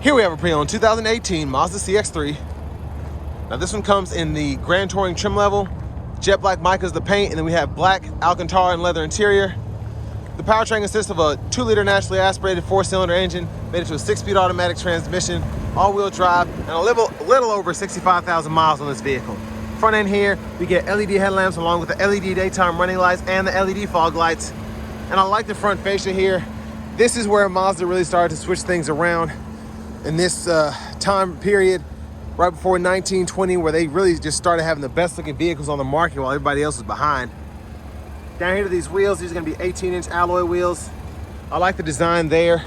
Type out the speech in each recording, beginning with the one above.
Here we have a pre-owned 2018 Mazda CX-3. Now this one comes in the Grand Touring trim level. Jet black mica is the paint, and then we have black Alcantara and leather interior. The powertrain consists of a 2-liter naturally aspirated 4-cylinder engine made into a 6-speed automatic transmission, all-wheel drive, and a little over 65,000 miles on this vehicle. Front end here, we get LED headlamps along with the LED daytime running lights and the LED fog lights. And I like the front fascia here. This is where Mazda really started to switch things around in this time period, right before 1920, where they really just started having the best looking vehicles on the market while everybody else was behind. Down here to these wheels, these are gonna be 18-inch alloy wheels. I like the design there.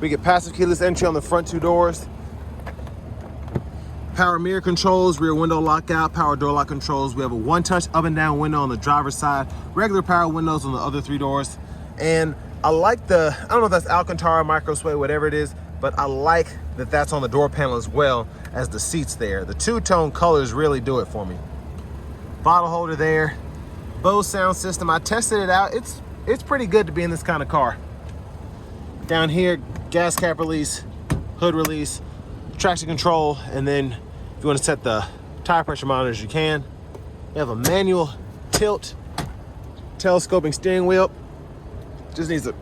We get passive keyless entry on the front 2 doors. Power mirror controls, rear window lockout, power door lock controls. We have a 1-touch up and down window on the driver's side, regular power windows on the other 3 doors. And I like the, I don't know if that's Alcantara, micro suede, whatever it is, but I like that that's on the door panel as well as the seats there. The 2-tone colors really do it for me. Bottle holder there. Bose sound system, I tested it out. It's pretty good to be in this kind of car. Down here, gas cap release, hood release, traction control, and then if you want to set the tire pressure monitors, you can. You have a manual tilt, telescoping steering wheel. Just needs to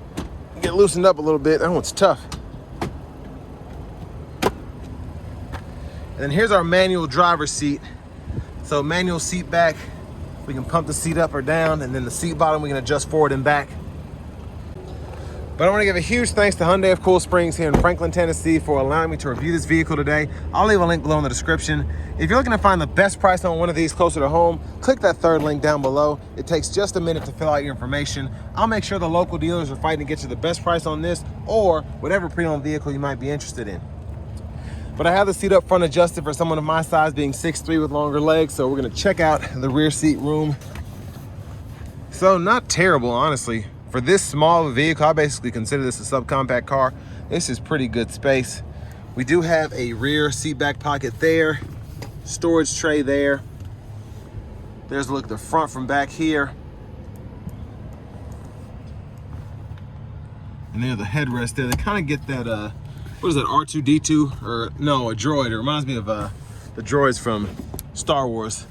get loosened up a little bit. That one's tough. And then here's our manual driver's seat. So manual seat back, we can pump the seat up or down, and then the seat bottom we can adjust forward and back. But I want to give a huge thanks to Hyundai of Cool Springs here in Franklin, Tennessee for allowing me to review this vehicle today. I'll leave a link below in the description. If you're looking to find the best price on one of these closer to home, click that 3rd link down below. It takes just a minute to fill out your information. I'll make sure the local dealers are fighting to get you the best price on this or whatever pre-owned vehicle you might be interested in. But I have the seat up front adjusted for someone of my size, being 6'3" with longer legs, so we're gonna check out the rear seat room. So not terrible, honestly. For this small of a vehicle, I basically consider this a subcompact car. This is pretty good space. We do have a rear seat back pocket there, storage tray there. There's a look at the front from back here. And there's the headrest there. They kind of get that, what is that, R2-D2? Or no, a droid. It reminds me of the droids from Star Wars.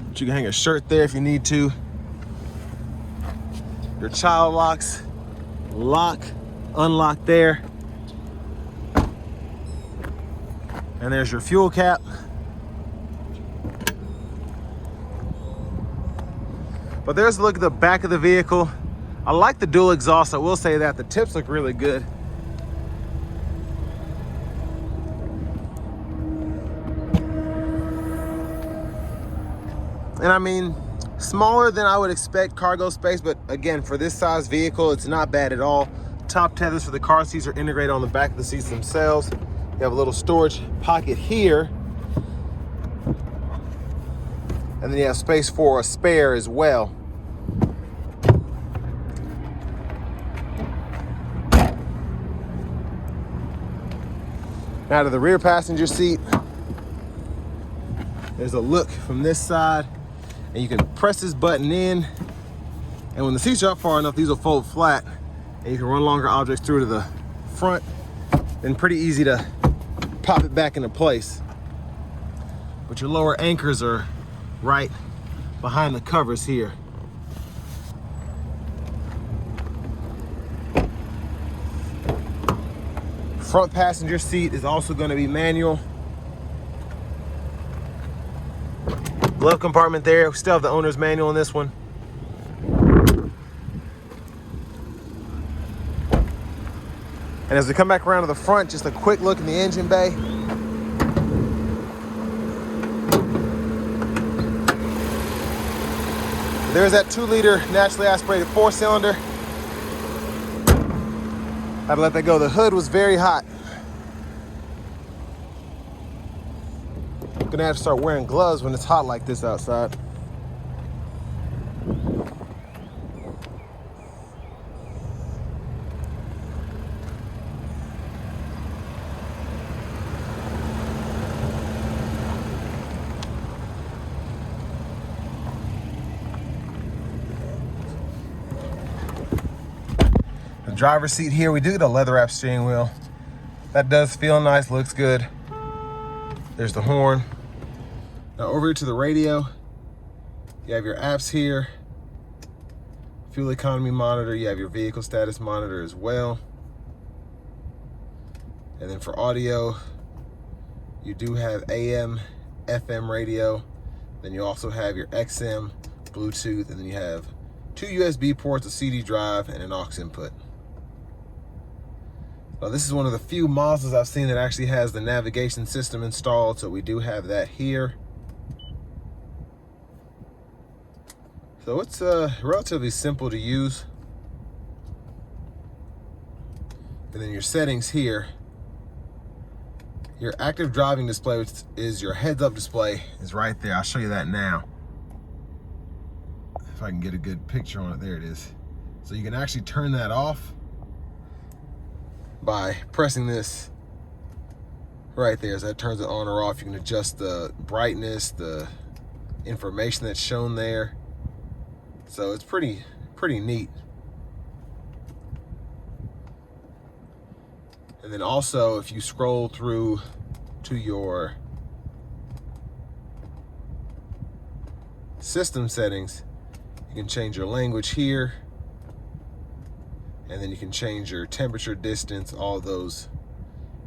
But you can hang a shirt there if you need to. Your child locks, lock, unlock there. And there's your fuel cap. But there's a look at the back of the vehicle. I like the dual exhaust, I will say that. The tips look really good. And I mean, smaller than I would expect cargo space, but again, for this size vehicle, it's not bad at all. Top tethers for the car seats are integrated on the back of the seats themselves. You have a little storage pocket here. And then you have space for a spare as well. Now to the rear passenger seat. There's a look from this side. And you can press this button in, and when the seats are up far enough, these will fold flat, and you can run longer objects through to the front, and pretty easy to pop it back into place. But your lower anchors are right behind the covers here. Front passenger seat is also going to be manual. Glove compartment there. We still have the owner's manual in this one. And as we come back around to the front, just a quick look in the engine bay. There's that 2-liter naturally aspirated 4-cylinder. Had to let that go. The hood was very hot. Gonna have to start wearing gloves when it's hot like this outside. The driver's seat here, we do get a leather wrap steering wheel. That does feel nice, looks good. There's the horn. Now over here to the radio, you have your apps here. Fuel economy monitor, you have your vehicle status monitor as well. And then for audio, you do have AM, FM radio. Then you also have your XM, Bluetooth, and then you have 2 USB ports, a CD drive, and an aux input. Now this is one of the few Mazdas I've seen that actually has the navigation system installed, so we do have that here. So it's relatively simple to use. And then your settings here, your active driving display, which is your heads-up display, is right there. I'll show you that now. If I can get a good picture on it, there it is. So you can actually turn that off by pressing this right there. So that turns it on or off. You can adjust the brightness, the information that's shown there. So it's pretty neat. And then also, if you scroll through to your system settings, you can change your language here, and then you can change your temperature, distance, all those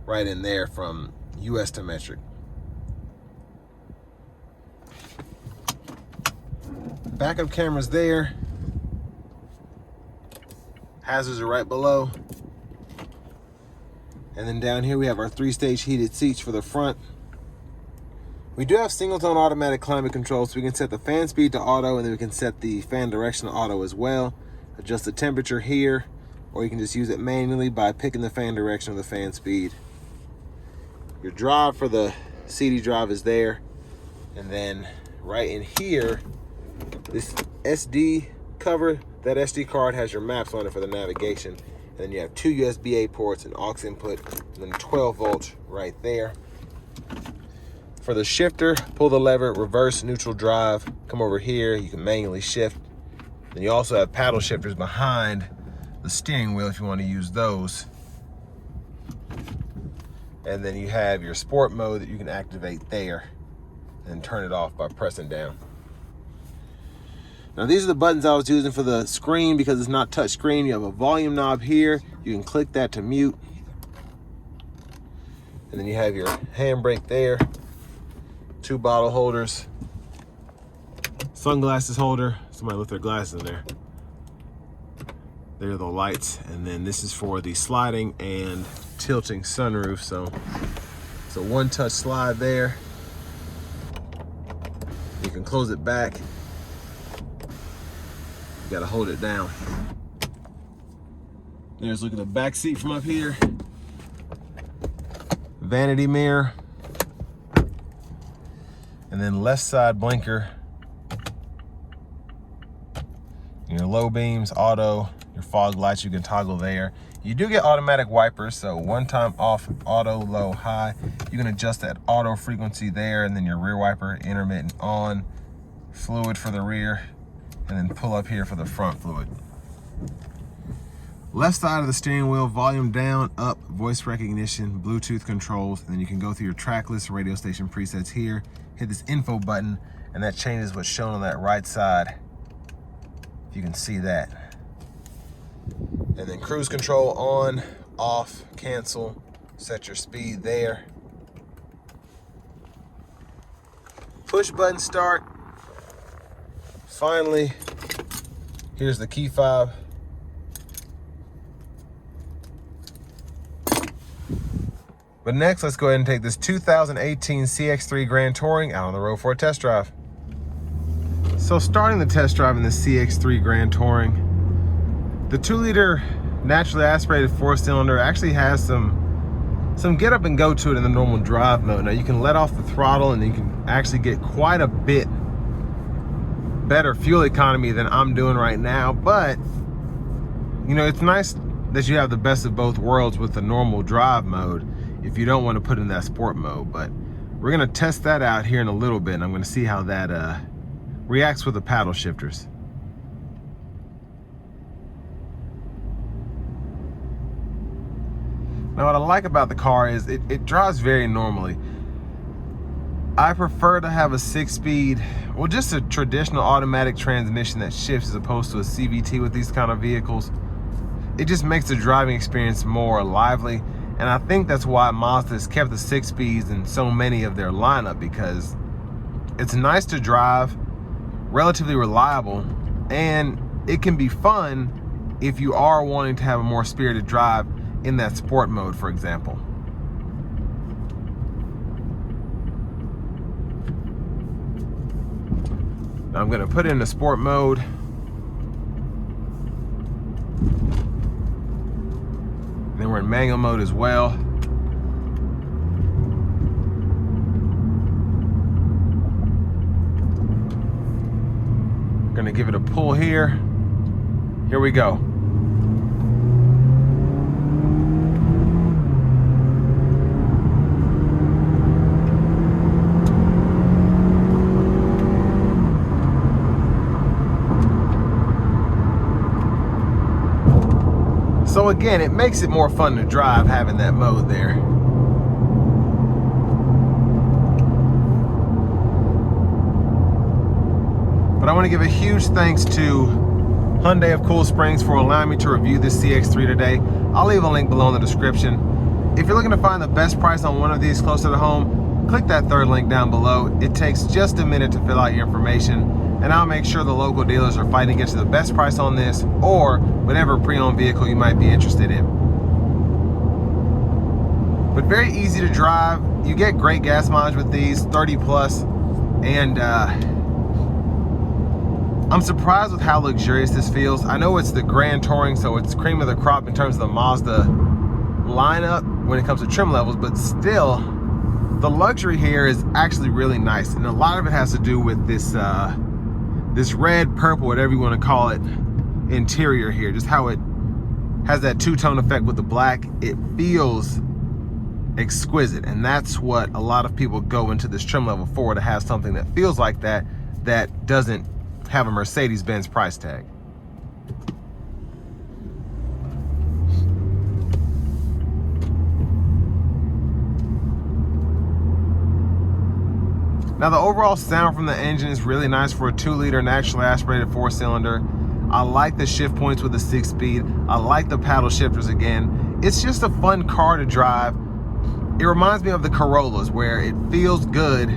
right in there from US to metric. Backup cameras there. Hazards are right below. And then down here we have our 3-stage heated seats for the front. We do have single tone automatic climate control, so we can set the fan speed to auto, and then we can set the fan direction to auto as well. Adjust the temperature here, or you can just use it manually by picking the fan direction or the fan speed. Your drive for the CD drive is there. And then right in here, this SD cover, that SD card has your maps on it for the navigation. And then you have 2 USB-A ports, an aux input, and then 12 volts right there. For the shifter, pull the lever, reverse, neutral, drive. Come over here, you can manually shift. Then you also have paddle shifters behind the steering wheel if you want to use those. And then you have your sport mode that you can activate there and turn it off by pressing down. Now these are the buttons I was using for the screen because it's not touch screen. You have a volume knob here. You can click that to mute. And then you have your handbrake there. 2 bottle holders. Sunglasses holder. Somebody left their glasses in there. There are the lights. And then this is for the sliding and tilting sunroof. So it's a one-touch slide there. You can close it back. You gotta hold it down. There's look at the back seat from up here. Vanity mirror. And then left side blinker. Your low beams, auto, your fog lights you can toggle there. You do get automatic wipers, so one time off, auto, low, high. You can adjust that auto frequency there, and then your rear wiper, intermittent on, fluid for the rear, and then pull up here for the front fluid. Left side of the steering wheel, volume down, up, voice recognition, Bluetooth controls, and then you can go through your track list, radio station presets here, hit this info button, and that changes what's shown on that right side. If you can see that. And then cruise control on, off, cancel, set your speed there. Push button start. Finally, here's the key fob. But next, let's go ahead and take this 2018 CX-3 Grand Touring out on the road for a test drive. So starting the test drive in the CX-3 Grand Touring, the 2-liter naturally aspirated 4-cylinder actually has some get up and go to it in the normal drive mode. Now you can let off the throttle and you can actually get quite a bit better fuel economy than I'm doing right now, but you know, it's nice that you have the best of both worlds with the normal drive mode if you don't want to put in that sport mode. But we're going to test that out here in a little bit, and I'm going to see how that reacts with the paddle shifters. Now what I like about the car is it drives very normally. I prefer to have a 6-speed, well, just a traditional automatic transmission that shifts as opposed to a CVT with these kind of vehicles. It just makes the driving experience more lively, and I think that's why Mazda has kept the 6 speeds in so many of their lineup, because it's nice to drive, relatively reliable, and it can be fun if you are wanting to have a more spirited drive in that sport mode, for example. Now I'm gonna put it in the sport mode. Then we're in manual mode as well. Gonna give it a pull here. Here we go. So again, it makes it more fun to drive having that mode there. But I want to give a huge thanks to Hyundai of Cool Springs for allowing me to review this CX-3 today. I'll leave a link below in the description. If you're looking to find the best price on one of these closer to home, click that third link down below. It takes just a minute to fill out your information, and I'll make sure the local dealers are fighting to get you the best price on this or whatever pre-owned vehicle you might be interested in. But very easy to drive. You get great gas mileage with these, 30 plus, and I'm surprised with how luxurious this feels. I know it's the Grand Touring, so it's cream of the crop in terms of the Mazda lineup when it comes to trim levels, but still, the luxury here is actually really nice, and a lot of it has to do with this this red, purple, whatever you want to call it, interior here. Just how it has that two-tone effect with the black. It feels exquisite, and that's what a lot of people go into this trim level for, to have something that feels like that, that doesn't have a Mercedes-Benz price tag. Now the overall sound from the engine is really nice for a 2-liter naturally aspirated 4-cylinder. I like the shift points with the 6-speed. I like the paddle shifters again. It's just a fun car to drive. It reminds me of the Corollas, where it feels good,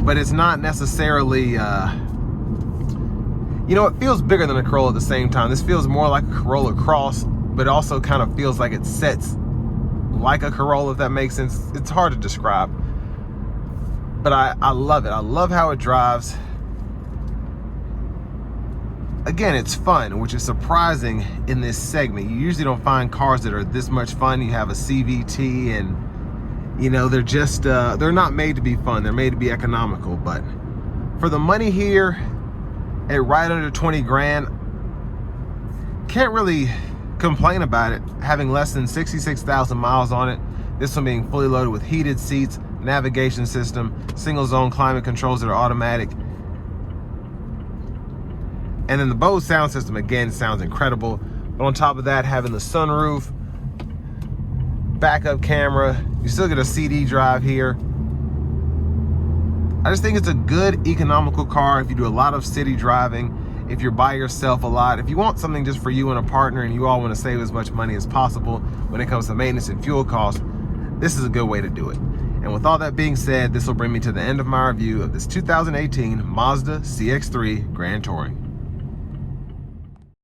but it's not necessarily, you know, it feels bigger than a Corolla at the same time. This feels more like a Corolla Cross, but also kind of feels like it sets like a Corolla, if that makes sense. It's hard to describe. But I love it. I love how it drives. Again, it's fun, which is surprising in this segment. You usually don't find cars that are this much fun. You have a CVT, and you know, they're just they're not made to be fun. They're made to be economical. But for the money here, at right under 20 grand, can't really complain about it. Having less than 66,000 miles on it, this one being fully loaded with heated seats, navigation system, single zone climate controls that are automatic, and then the Bose sound system again sounds incredible. But on top of that, having the sunroof, backup camera, you still get a CD drive here. I just think it's a good economical car if you do a lot of city driving, if you're by yourself a lot, if you want something just for you and a partner and you all want to save as much money as possible when it comes to maintenance and fuel costs. This is a good way to do it. And with all that being said, this will bring me to the end of my review of this 2018 Mazda CX-3 Grand Touring.